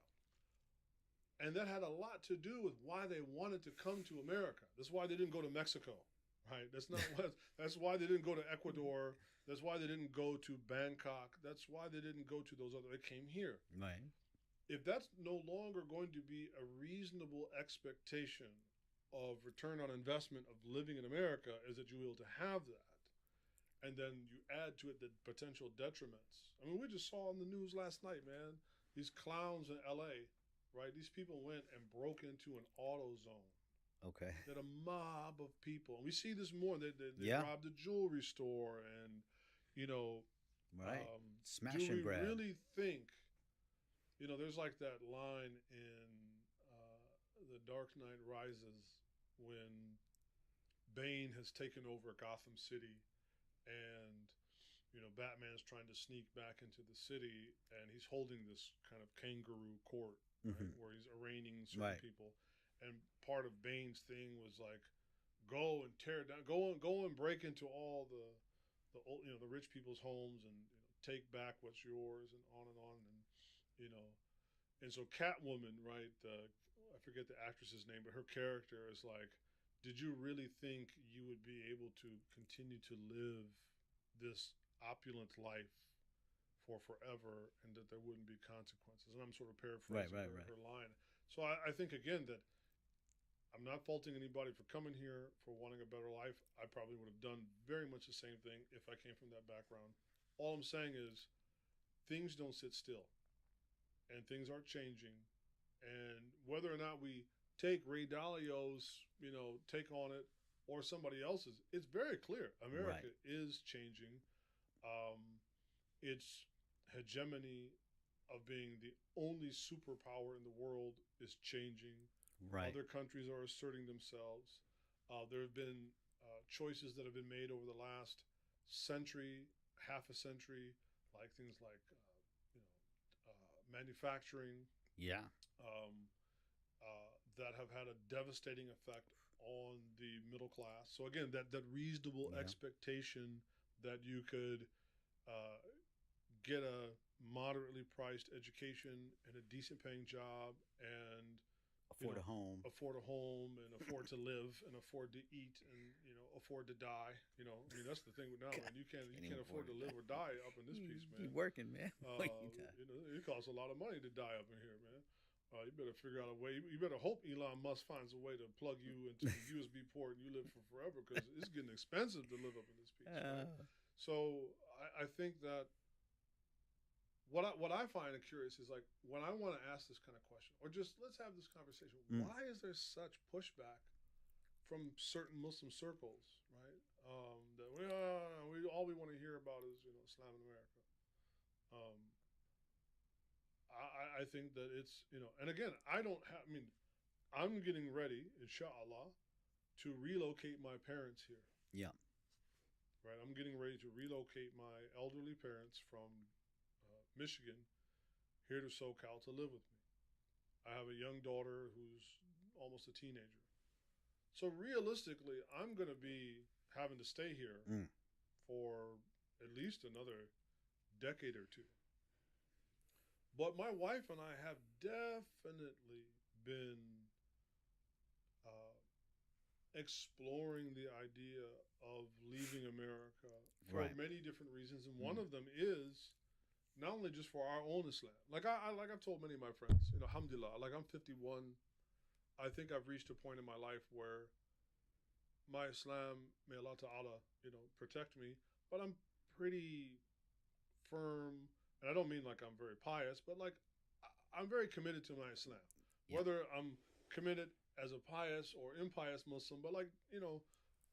And that had a lot to do with why they wanted to come to America. That's why they didn't go to Mexico, right? That's why they didn't go to Ecuador. That's why they didn't go to Bangkok. That's why they didn't go to those other. They came here. Right. If that's no longer going to be a reasonable expectation of return on investment of living in America, is that you will to have that, and then you add to it the potential detriments. I mean, we just saw on the news last night, man, these clowns in L.A., right? These people went and broke into an auto zone. Okay. That a mob of people. And we see this more. They robbed a jewelry store and, right. Smash do and we grab. really think, there's like that line in The Dark Knight Rises when Bane has taken over Gotham City and, Batman's trying to sneak back into the city and he's holding this kind of kangaroo court, right, where he's arraigning certain people. And part of Bane's thing was like, go and tear down, go and break into all the rich people's homes and take back what's yours and on, and and so Catwoman, right? I forget the actress's name, but her character is like, did you really think you would be able to continue to live this opulent life for forever and that there wouldn't be consequences. And I'm sort of Right, paraphrasing right, her, right. her line. So I think, again, that I'm not faulting anybody for coming here, for wanting a better life. I probably would have done very much the same thing if I came from that background. All I'm saying is things don't sit still and things are changing. And whether or not we take Ray Dalio's, take on it or somebody else's, it's very clear. Right, America is changing. Um, its hegemony of being the only superpower in the world is changing. right. Other countries are asserting themselves. There have been choices that have been made over the last century, half a century, like things like manufacturing, Yeah, um, that have had a devastating effect on the middle class. So again, that reasonable yeah. expectation that you could uh, get a moderately priced education and a decent paying job and Afford a home. afford a home and afford to live and afford to eat and afford to die. I mean that's the thing now, God, man. You can't even afford to afford live it. or die up in this piece, You man. working, man. When you die. It costs a lot of money to die up in here, man. You better figure out a way. You better hope Elon Musk finds a way to plug you into the USB port and you live for forever because it's getting expensive to live up in this piece, right? So I think that what I find curious is like when I want to ask this kind of question, or just let's have this conversation. Mm. Why is there such pushback from certain Muslim circles, right? That we all we want to hear about is Islam in America. Um, I think that it's and again I don't have. I mean, I'm getting ready, inshallah, to relocate my parents here. Yeah. Right, I'm getting ready to relocate my elderly parents from Michigan here to SoCal to live with me. I have a young daughter who's almost a teenager. So realistically, I'm going to be having to stay here Mm. for at least another decade or two. But my wife and I have definitely been uh, exploring the idea of leaving America for Right. many different reasons, and one Mm. of them is not only just for our own Islam. Like I've told many of my friends, alhamdulillah, like I'm 51. I think I've reached a point in my life where my Islam, may Allah Ta'ala, protect me, but I'm pretty firm, and I don't mean like I'm very pious, but like I'm very committed to my Islam. Yeah. Whether I'm committed as a pious or impious Muslim, but like,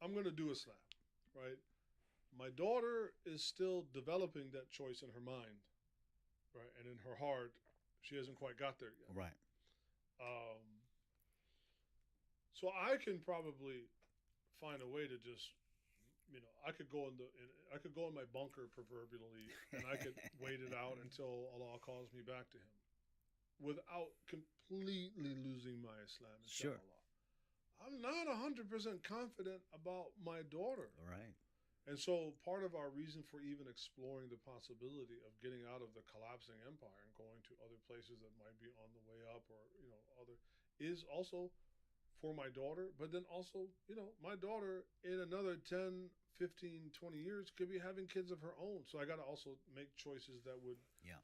I'm going to do Islam, right? My daughter is still developing that choice in her mind, right? And in her heart, she hasn't quite got there yet. Right. Um, so I can probably find a way to just, I could go I could go in my bunker proverbially, and I could wait it out until Allah calls me back to Him, without completely losing my Islam. Inshallah. Sure. I'm not 100% confident about my daughter. Right. And so part of our reason for even exploring the possibility of getting out of the collapsing empire and going to other places that might be on the way up or, other is also for my daughter, but then also, my daughter in another 10, 15, 20 years could be having kids of her own. So I got to also make choices that would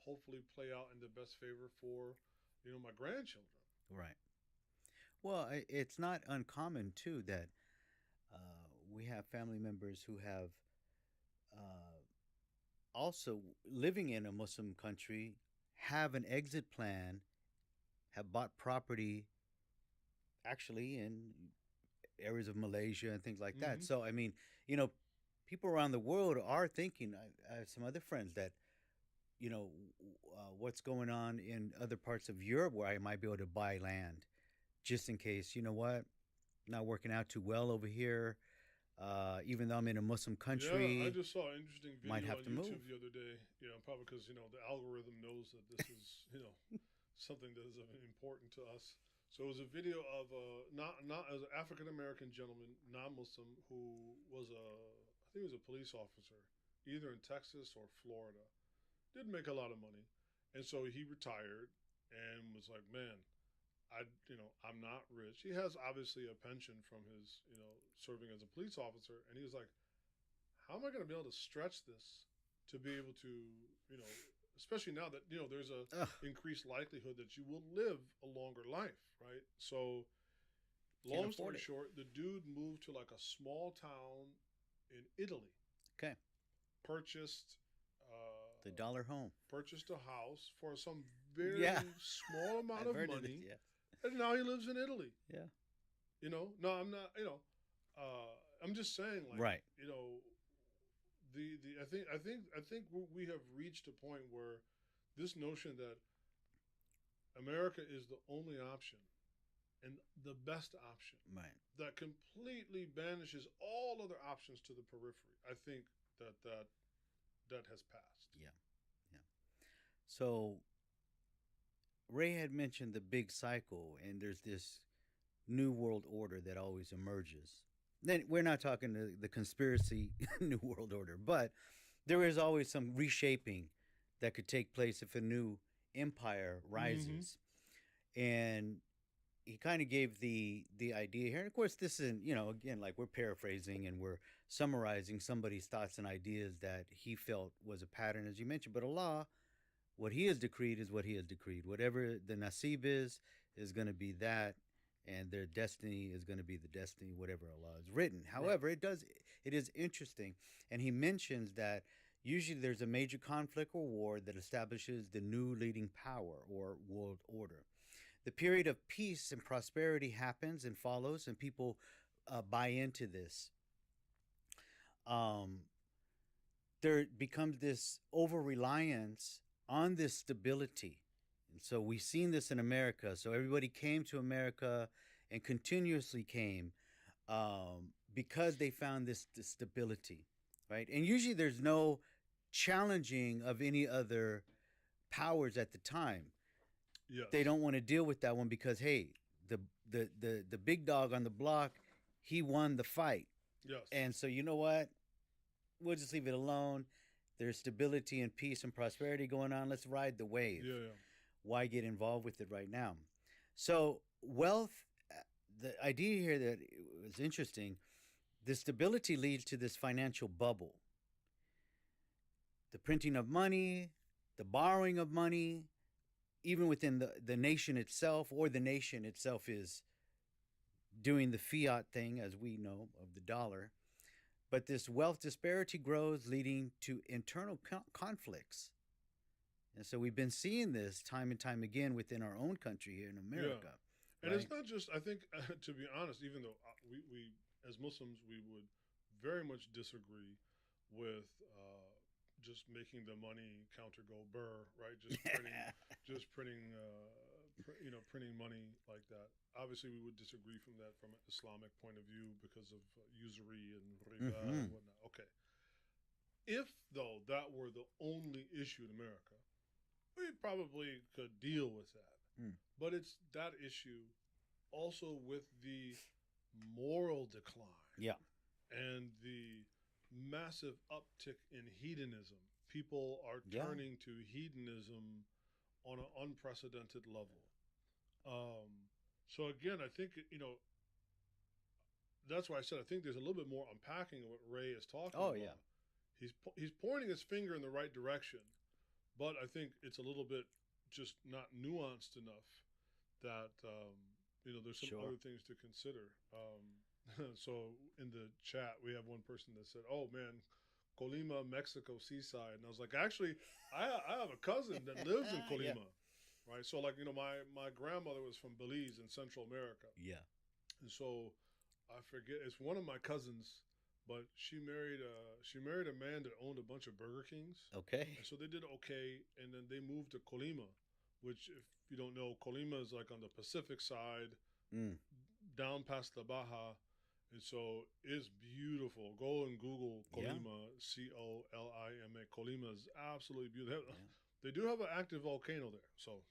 hopefully play out in the best favor for, my grandchildren. Right. Well, it's not uncommon too that we have family members who have also living in a Muslim country, have an exit plan, have bought property actually in areas of Malaysia and things like that. Mm-hmm. So, I mean, people around the world are thinking, I have some other friends that, what's going on in other parts of Europe where I might be able to buy land just in case, not working out too well over here. Even though I'm in a Muslim country, Yeah, I just saw an interesting video might have on to YouTube move. the other day. Probably because the algorithm knows that this is something that is important to us. So it was a video of not as an African American gentleman, non-Muslim, who was I think he was a police officer, either in Texas or Florida. Didn't make a lot of money, and so he retired and was like, man, I'm not rich. He has obviously a pension from his, serving as a police officer. And he was like, how am I going to be able to stretch this to be able to, especially now that there's a Ugh, increased likelihood that you will live a longer life, right? So, can't long afford story it. short, the dude moved to like a small town in Italy, Okay, purchased the dollar home. purchased a house for some Yeah, very small amount I've of heard of this. money, Yes. and now he lives in Italy. Yeah. No, I'm not. I'm just saying, like, Right. the I think we have reached a point where this notion that America is the only option and the best option Right. that completely banishes all other options to the periphery. I think that has passed. Yeah. Yeah. So Ray had mentioned the big cycle, and there's this new world order that always emerges. Then we're not talking the conspiracy new world order, but there is always some reshaping that could take place if a new empire Mm-hmm. rises. And he kind of gave the idea here. And of course, this is again, like, we're paraphrasing and we're summarizing somebody's thoughts and ideas that he felt was a pattern, as you mentioned. But Allah, what he has decreed is what he has decreed. Whatever the nasib is going to be that, and their destiny is going to be the destiny, whatever Allah has written. Right. However, it is interesting, and he mentions that usually there's a major conflict or war that establishes the new leading power or world order. The period of peace and prosperity happens and follows, and people buy into this. Um, there becomes this over reliance on this stability. And so we've seen this in America. So everybody came to America and continuously came because they found this stability, right? And usually there's no challenging of any other powers at the time. Yes. They don't want to deal with that one because, hey, the big dog on the block, he won the fight. Yes. And so, you know what? We'll just leave it alone. There's stability and peace and prosperity going on. Let's ride the wave. Yeah. Why get involved with it right now? So, wealth, the idea here that was interesting, the stability leads to this financial bubble. The printing of money, the borrowing of money, even within the nation itself, or the nation itself is doing the fiat thing, as we know, of the dollar. But this wealth disparity grows, leading to internal conflicts. And so we've been seeing this time and time again within our own country here in America. Yeah. And it's not just, I think, to be honest, even though we as Muslims, we would very much disagree with just making the money counter go burr, right? Just printing, printing money like that. Obviously, we would disagree from that from an Islamic point of view because of usury and riba and whatnot. Okay. If, though, that were the only issue in America, we probably could deal with that. But it's that issue also with the moral decline. Yeah. And the massive uptick in hedonism. People are turning to hedonism on an unprecedented level. So again, I think that's why I said I think there's a little bit more unpacking of what Ray is talking about. Oh yeah, he's pointing his finger in the right direction, but I think it's a little bit just not nuanced enough that there's some other things to consider. So in the chat, we have one person that said, "Oh man, Colima, Mexico seaside," and I was like, actually, I have a cousin that lives in Colima, right? So like my grandmother was from Belize in Central America, and so I forget it's one of my cousins, but she married a man that owned a bunch of Burger Kings. Okay. And so they did okay, and then they moved to Colima, which if you don't know, Colima is like on the Pacific side, down past the Baja. And so it's beautiful. Go and Google Colima, Colima. Colima is absolutely beautiful. Yeah. They do have an active volcano there, so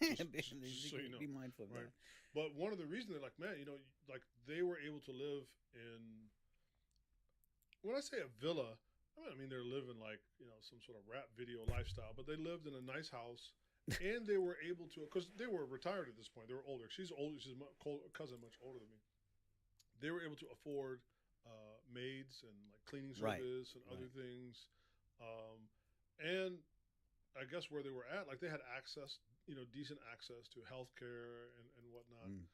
just so you know, be mindful of right? that. But one of the reasons they're like, man, like they were able to live in. When I say a villa, I mean they're living like some sort of rap video lifestyle, but they lived in a nice house, and they were able to because they were retired at this point. They were older. She's older. She's my cousin, much older than me. They were able to afford maids and like cleaning service and other things, and I guess where they were at, like they had access, decent access to healthcare and whatnot. Mm.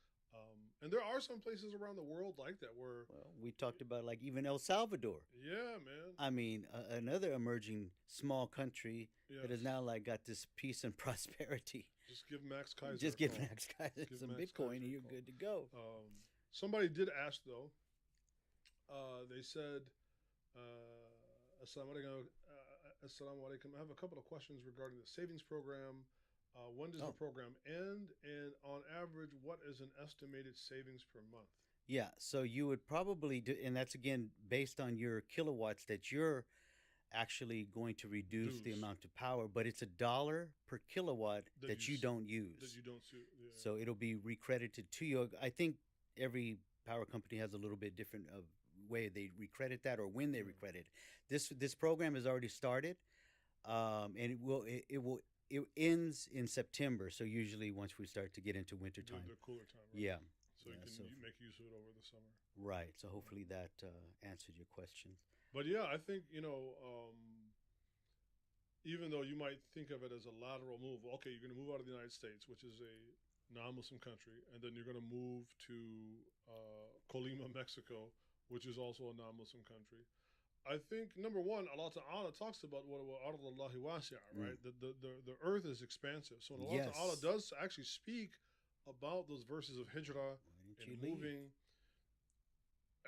And there are some places around the world like that where, Well, we talked about like even El Salvador. yeah, man, I mean, another emerging small country that has yes, now like got this peace and prosperity. just give Max Kaiser Just a give call. Max Kaiser Give some Max Bitcoin Kaiser and a you're call. good to go. Somebody did ask though. They said, "Assalamu alaikum." Assalamu alaikum. I have a couple of questions regarding the savings program. When does the Oh, program end? And on average, what is an estimated savings per month? yeah. So you would probably do, and that's again based on your kilowatts that you're actually going to reduce the Dues amount of power, but it's $1 per kilowatt that that you don't that use. you don't see. Yeah. So it'll be recredited to you. I think every power company has a little bit different of way they recredit that or when they Yeah. recredit. This program has already started, and it ends in September. So usually once we start to get into winter time, The cooler time, right? yeah, So yeah. you can So make use of it over the summer. right. So hopefully that answered your question. But yeah, I think even though you might think of it as a lateral move, okay, you're going to move out of the United States, which is a non-Muslim country, and then you're going to move to Colima, Mexico, which is also a non-Muslim country. I think number one, Allah Ta'ala talks about what Ardullahi wasi'a, right? Mm. The earth is expansive. So when Allah Ta'ala Yes. does actually speak about those verses of hijrah Why didn't you and leave? moving,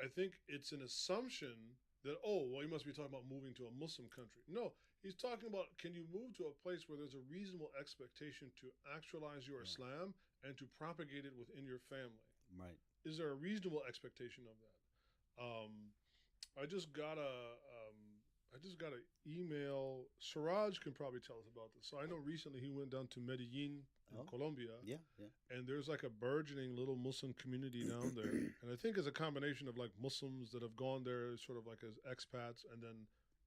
I think it's an assumption that, oh, well, he must be talking about moving to a Muslim country. No, he's talking about, can you move to a place where there's a reasonable expectation to actualize your Yeah. Islam and to propagate it within your family? Right. Is there a reasonable expectation of that? I just got a email. Siraj can probably tell us about this. So I know recently he went down to Medellin in Oh. Colombia, Yeah. Yeah. and there's like a burgeoning little Muslim community down there. And I think it's a combination of like Muslims that have gone there sort of like as expats, and then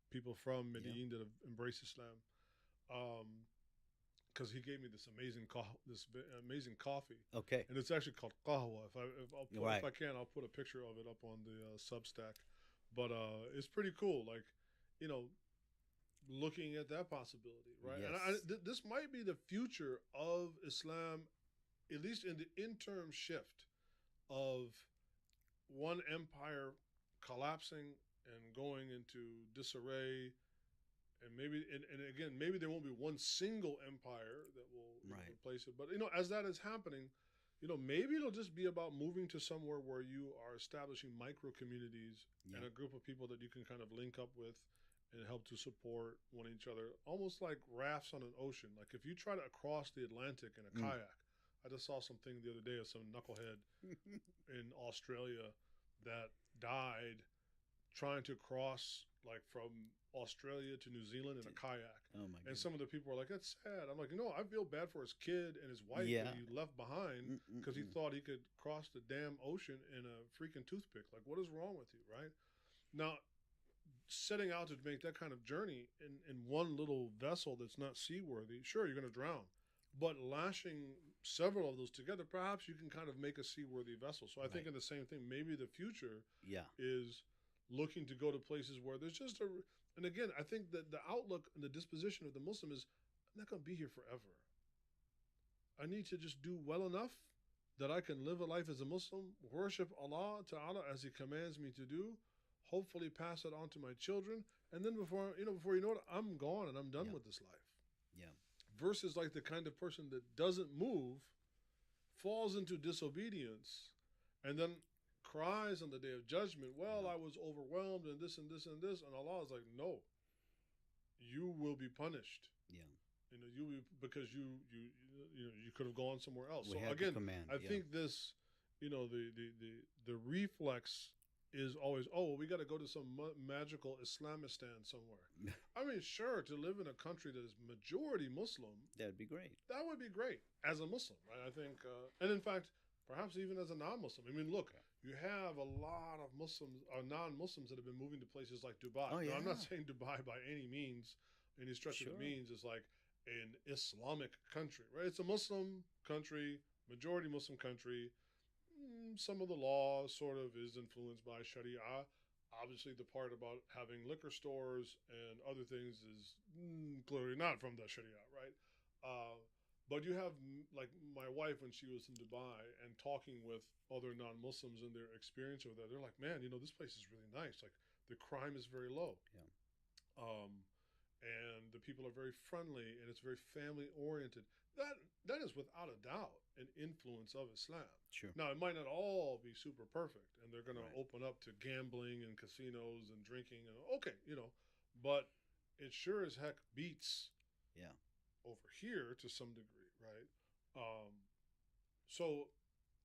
people from Medellin that have embraced Islam. Because he gave me this amazing coffee, Okay. and it's actually called qahwa. Right. If I can, I'll put a picture of it up on the Substack. But it's pretty cool. Like, you know, looking at that possibility, right? And Yes. this might be the future of Islam, at least in the interim shift of one empire collapsing and going into disarray, and again, maybe there won't be one single empire that will Right. replace it. But as that is happening, maybe it'll just be about moving to somewhere where you are establishing micro communities Yeah. and a group of people that you can kind of link up with and help to support one each other, almost like rafts on an ocean. Like if you try to cross the Atlantic in a kayak, I just saw something the other day of some knucklehead in Australia that died trying to cross like from Australia to New Zealand in a kayak. Oh my And goodness. some of the people were like, "That's sad." I'm like, I feel bad for his kid and his wife Yeah. that he left behind because he thought he could cross the damn ocean in a freaking toothpick. Like, what is wrong with you, right? Now, setting out to make that kind of journey in one little vessel that's not seaworthy, sure, you're going to drown. But lashing several of those together, perhaps you can kind of make a seaworthy vessel. So I think Right. in the same thing, maybe the future Yeah. is looking to go to places where there's just and again, I think that the outlook and the disposition of the Muslim is, I'm not going to be here forever. I need to just do well enough that I can live a life as a Muslim, worship Allah Ta'ala as He commands me to do, hopefully pass it on to my children, and then before you know it, I'm gone and I'm done Yeah. with this life. Yeah. Versus like the kind of person that doesn't move, falls into disobedience, and then cries on the day of judgment, well, Yeah. I was overwhelmed and this and this and this, and Allah is like, no, you will be punished. Yeah. Because you could have gone somewhere else. We So had the again, command. I Yeah. think this, the reflex is always, oh, well, we got to go to some magical Islamistan somewhere. I mean, sure, to live in a country that is majority Muslim, That'd be great. that would be great as a Muslim, right? I think, and in fact, perhaps even as a non-Muslim. I mean, look, you have a lot of Muslims or non-Muslims that have been moving to places like Dubai. Oh, Now, I'm not yeah. saying Dubai by any means, any stretch of Sure. the means, is like an Islamic country, right? It's a Muslim country, majority Muslim country. Some of the law sort of is influenced by Sharia. obviously the part about having liquor stores and other things is clearly not from the Sharia, right? But you have like my wife when she was in Dubai and talking with other non-Muslims and their experience over there. They're like, man, this place is really nice. Like the crime is very low. Yeah. And the people are very friendly and it's very family oriented. That is without a doubt an influence of Islam. Sure. Now it might not all be super perfect, and they're going to Right. open up to gambling and casinos and drinking, and okay, but it sure as heck beats Yeah. over here to some degree, right? So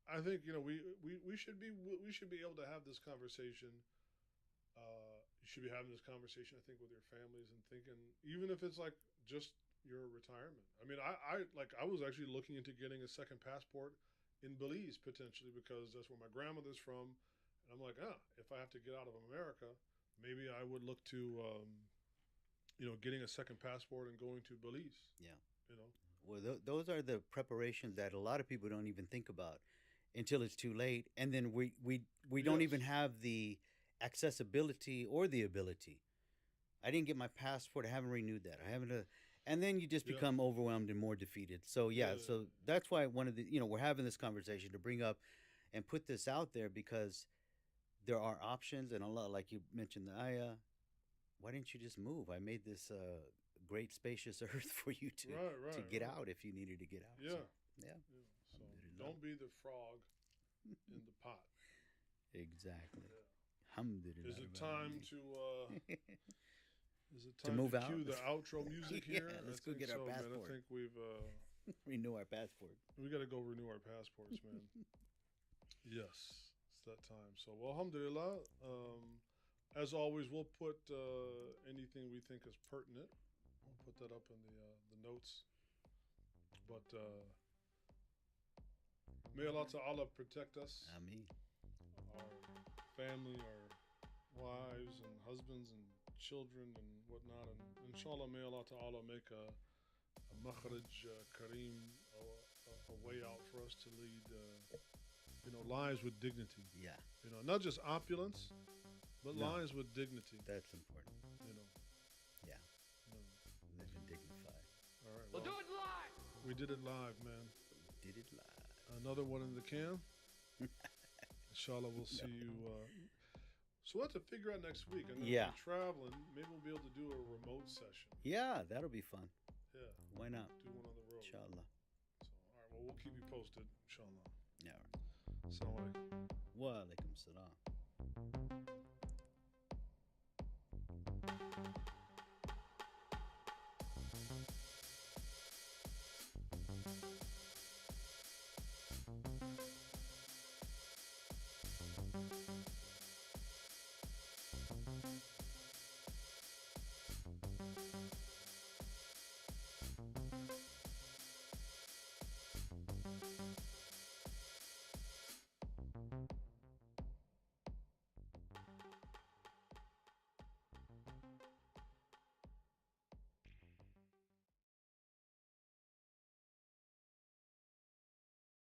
I think we should be able to have this conversation. You should be having this conversation, I think, with your families and thinking, even if it's like just your retirement. I mean, I was actually looking into getting a second passport in Belize potentially because that's where my grandmother's from, and I'm like, if I have to get out of America, maybe I would look to, getting a second passport and going to Belize. Yeah. You know. Well, those are the preparations that a lot of people don't even think about until it's too late, and then we don't even have the accessibility or the ability. I didn't get my passport. I haven't renewed that. I haven't. And then you just become overwhelmed and more defeated. So so that's why one of the we're having this conversation to bring up and put this out there because there are options and a lot like you mentioned the ayah. Why didn't you just move? I made this great spacious earth for you to get out if you needed to get out. Yeah. So, yeah. So don't be the frog in the pot. Exactly. Yeah. Alhamdulillah. Is it time to move out? Cue the outro music here? Yeah, let's go get our passport. Man. I think we've renew our passport. We got to go renew our passports, man. Yes, it's that time. So, well, alhamdulillah. As always, we'll put anything we think is pertinent. We'll put that up in the notes. But may Allah Ta'ala protect us. Ameen. Our family, our wives and husbands and children and whatnot. And inshallah, may Allah Ta'ala make a makhraj kareem, a way out for us to lead, lives with dignity. Yeah. Not just opulence, but lives with dignity. That's important. Yeah. Living dignified. All right. We'll do it live. We did it live, man. We did it live. Another one in the can. Inshallah, we'll see you. So we'll have to figure out next week. And if we're traveling, maybe we'll be able to do a remote session. Yeah, that'll be fun. Yeah. Why not? Do one on the road. Inshallah. So, all right. Well, we'll keep you posted. Inshallah. Yeah. Assalamu alaikum. Wa alaikum salam.